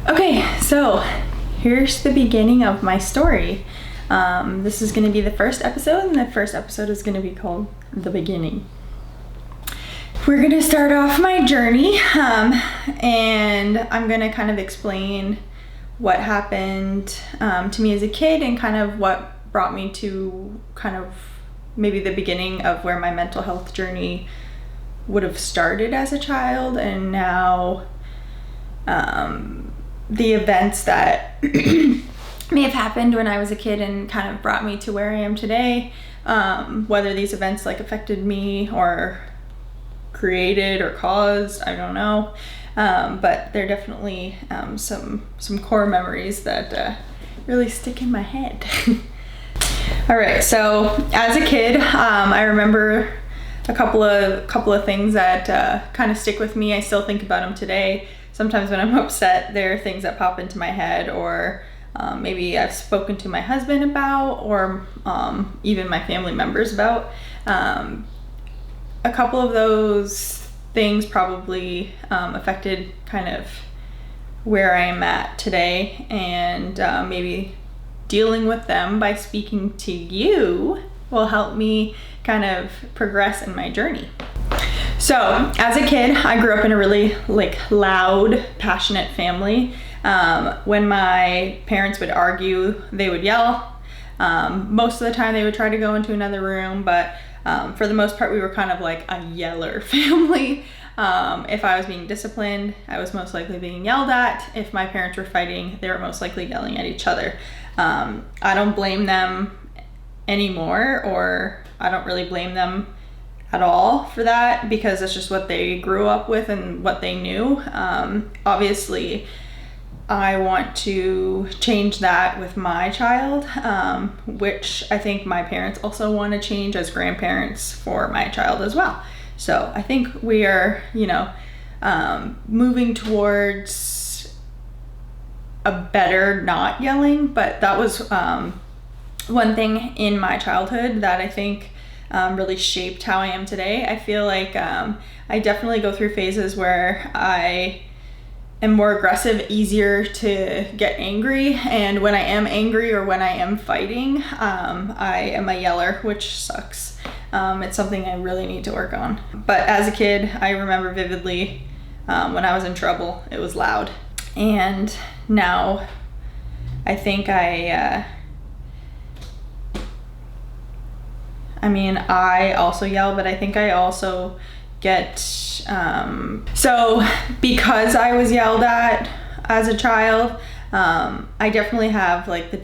Okay, so here's the beginning of my story. This is going to be the first episode, and the first episode is going to be called The Beginning. We're going to start off my journey, and I'm going to kind of explain what happened to me as a kid and kind of what brought me to kind of maybe the beginning of where my mental health journey would have started as a child, and now the events that may have happened when I was a kid and kind of brought me to where I am today. Whether these events like affected me or created or caused, I don't know. But they're definitely some core memories that really stick in my head. All right, so as a kid, I remember a couple of things that kind of stick with me. I still think about them today. Sometimes when I'm upset, there are things that pop into my head, or maybe I've spoken to my husband about, or even my family members about. A couple of those things probably affected kind of where I am at today, and maybe dealing with them by speaking to you will help me kind of progress in my journey. So as a kid, I grew up in a really loud, passionate family. When my parents would argue, they would yell. Most of the time they would try to go into another room, but for the most part we were kind of like a yeller family. If I was being disciplined, I was most likely being yelled at. If my parents were fighting, they were most likely yelling at each other. I don't blame them anymore, or I don't really blame them at all for that, because it's just what they grew up with and what they knew. Obviously, I want to change that with my child, which I think my parents also want to change as grandparents for my child as well. So I think we are, moving towards a better not yelling, but that was one thing in my childhood that I think really shaped how I am today. I feel like I definitely go through phases where I am more aggressive, easier to get angry, and when I am angry or when I am fighting, I am a yeller, which sucks. It's something I really need to work on. But as a kid, I remember vividly when I was in trouble, it was loud. And now I think I also yell, but I think I also get, so because I was yelled at as a child, I definitely have the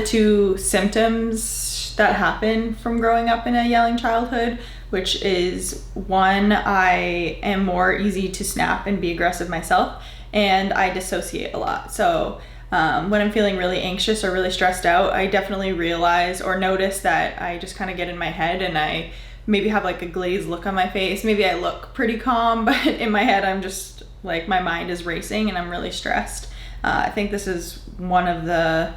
two symptoms that happen from growing up in a yelling childhood, which is one, I am more easy to snap and be aggressive myself, and I dissociate a lot. So when I'm feeling really anxious or really stressed out, I definitely realize or notice that I just kind of get in my head, and I maybe have a glazed look on my face. Maybe I look pretty calm, but in my head I'm just my mind is racing and I'm really stressed. I think this is one of the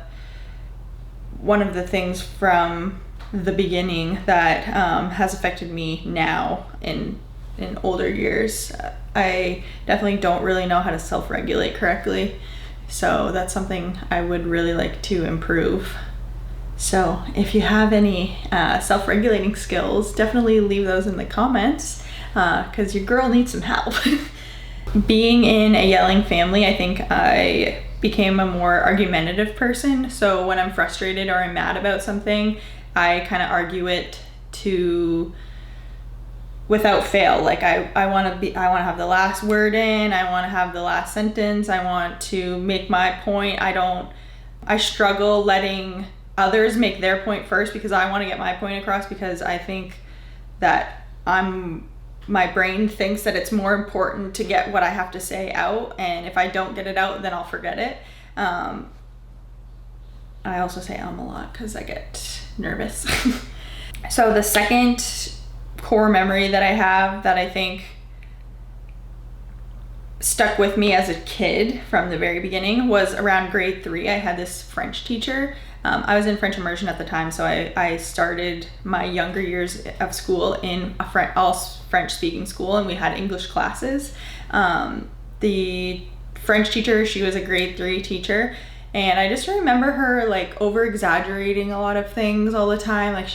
things from the beginning that has affected me now in older years. I definitely don't really know how to self-regulate correctly. So that's something I would really like to improve. So if you have any self-regulating skills, definitely leave those in the comments, because your girl needs some help. Being in a yelling family, I think I became a more argumentative person. So when I'm frustrated or I'm mad about something, I kind of argue it without fail. I want to have the last word in, I want to have the last sentence, I want to make my point. I struggle letting others make their point first, because I want to get my point across, because I think that my brain thinks that it's more important to get what I have to say out, and if I don't get it out, then I'll forget it. I also say a lot because I get nervous. So the second core memory that I have that I think stuck with me as a kid from the very beginning was around grade 3. I had this French teacher I was in French immersion at the time, so I started my younger years of school in a all French speaking school, and we had English classes. The French teacher, she was a grade 3 teacher, and I just remember her like over exaggerating a lot of things all the time. Like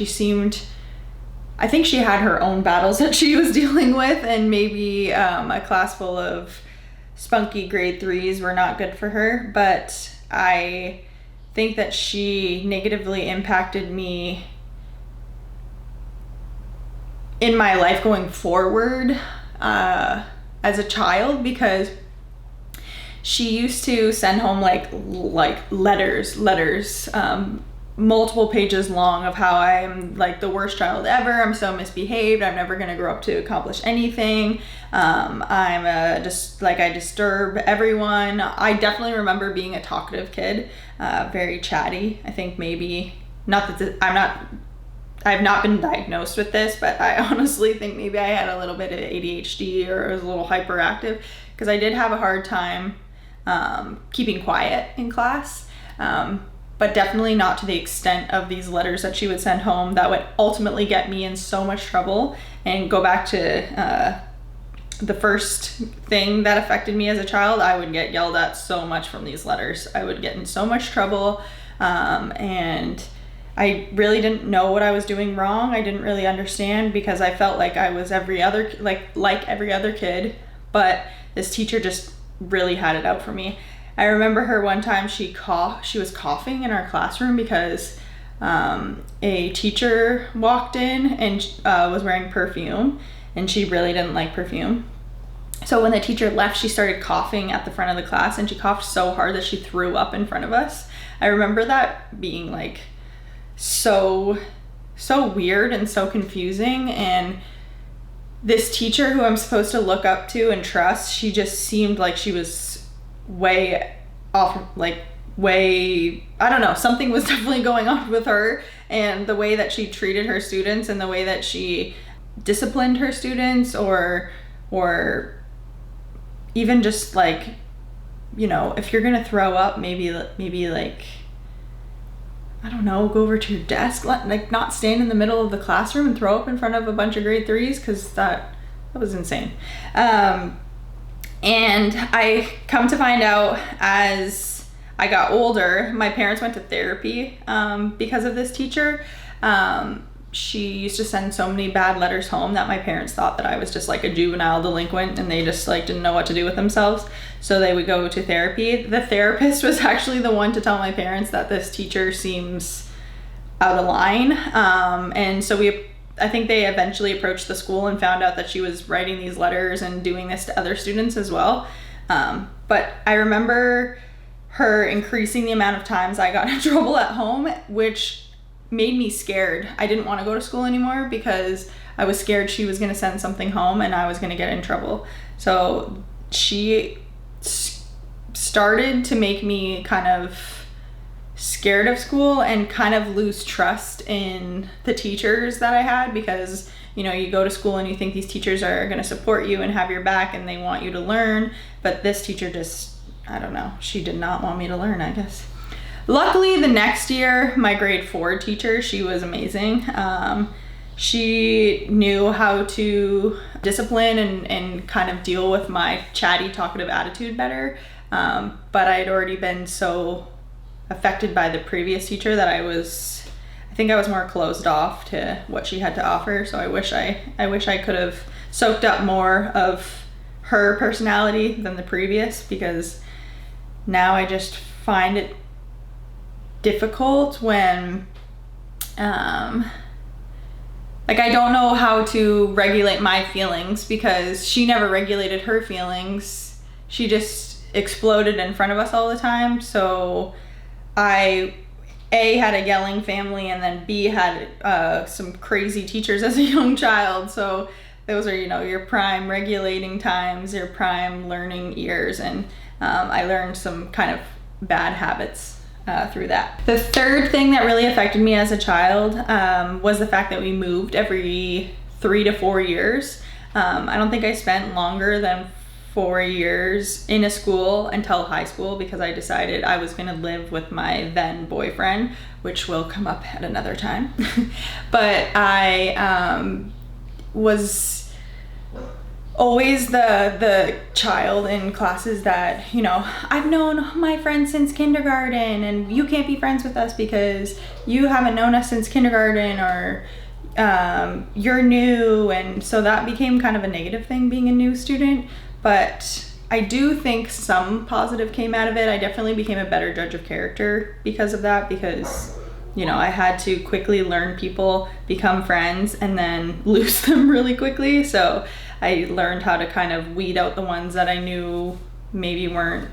I think she had her own battles that she was dealing with, and maybe a class full of spunky grade 3s were not good for her, but I think that she negatively impacted me in my life going forward as a child, because she used to send home like letters, multiple pages long, of how I'm like the worst child ever. I'm so misbehaved. I'm never going to grow up to accomplish anything. I disturb everyone. I definitely remember being a talkative kid, very chatty. I think maybe I've not been diagnosed with this, but I honestly think maybe I had a little bit of ADHD or was a little hyperactive, because I did have a hard time keeping quiet in class. But definitely not to the extent of these letters that she would send home that would ultimately get me in so much trouble. And go back to the first thing that affected me as a child, I would get yelled at so much from these letters. I would get in so much trouble, and I really didn't know what I was doing wrong. I didn't really understand, because I felt like I was every other kid, but this teacher just really had it out for me. I remember her one time, she was coughing in our classroom because a teacher walked in and was wearing perfume, and she really didn't like perfume. So when the teacher left, she started coughing at the front of the class, and she coughed so hard that she threw up in front of us. I remember that being like so weird and so confusing. And this teacher who I'm supposed to look up to and trust, she just seemed like she was way off, I don't know, something was definitely going on with her, and the way that she treated her students and the way that she disciplined her students, or even just like, if you're gonna throw up, maybe like, I don't know, go over to your desk, not stand in the middle of the classroom and throw up in front of a bunch of grade 3s, because that was insane. And I come to find out, as I got older, my parents went to therapy because of this teacher. She used to send so many bad letters home that my parents thought that I was just like a juvenile delinquent, and they just like didn't know what to do with themselves. So they would go to therapy. The therapist was actually the one to tell my parents that this teacher seems out of line. And so I think they eventually approached the school and found out that she was writing these letters and doing this to other students as well. But I remember her increasing the amount of times I got in trouble at home, which made me scared. I didn't want to go to school anymore because I was scared she was going to send something home and I was going to get in trouble. So she started to make me kind of scared of school and kind of lose trust in the teachers that I had, because you go to school and you think these teachers are going to support you and have your back and they want you to learn, but this teacher just, I don't know, she did not want me to learn, I guess. Luckily, the next year, my grade 4 teacher, she was amazing. She knew how to discipline and kind of deal with my chatty, talkative attitude better, but I had already been so affected by the previous teacher that I think I was more closed off to what she had to offer. So I wish I could have soaked up more of her personality than the previous, because now I just find it difficult when I don't know how to regulate my feelings, because she never regulated her feelings. She just exploded in front of us all the time. So I had a yelling family, and then B had some crazy teachers as a young child. So those are, your prime regulating times, your prime learning years. And I learned some kind of bad habits through that. The third thing that really affected me as a child was the fact that we moved every 3 to 4 years. I don't think I spent longer than 4 years in a school until high school because I decided I was going to live with my then boyfriend, which will come up at another time. But I was always the child in classes that, you know, I've known my friends since kindergarten and you can't be friends with us because you haven't known us since kindergarten, or you're new. And so that became kind of a negative thing, being a new student. But I do think some positive came out of it. I definitely became a better judge of character because of that, because, you know, I had to quickly learn people, become friends, and then lose them really quickly. So I learned how to kind of weed out the ones that I knew maybe weren't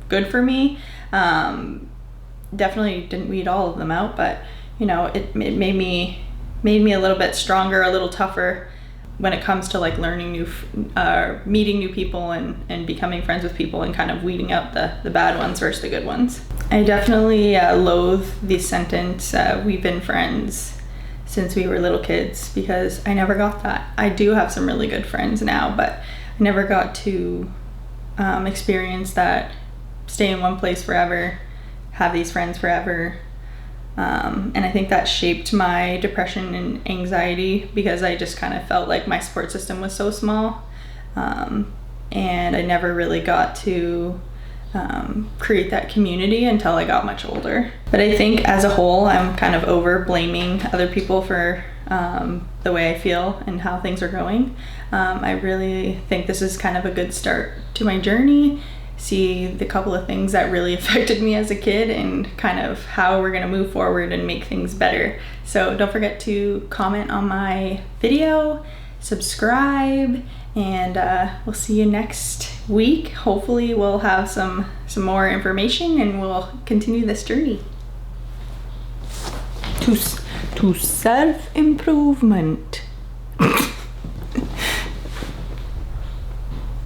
good for me. Definitely didn't weed all of them out, but, you know, it made me a little bit stronger, a little tougher when it comes to like learning meeting new people and becoming friends with people, and kind of weeding out the bad ones versus the good ones. I definitely loathe the sentence, we've been friends since we were little kids, because I never got that. I do have some really good friends now, but I never got to experience that, stay in one place forever, have these friends forever. And I think that shaped my depression and anxiety, because I just kind of felt like my support system was so small, and I never really got to create that community until I got much older. But I think as a whole, I'm kind of over blaming other people for the way I feel and how things are going. I really think this is kind of a good start to my journey. See the couple of things that really affected me as a kid, and kind of how we're going to move forward and make things better. So don't forget to comment on my video, subscribe, and we'll see you next week. Hopefully we'll have some more information and we'll continue this journey to self-improvement.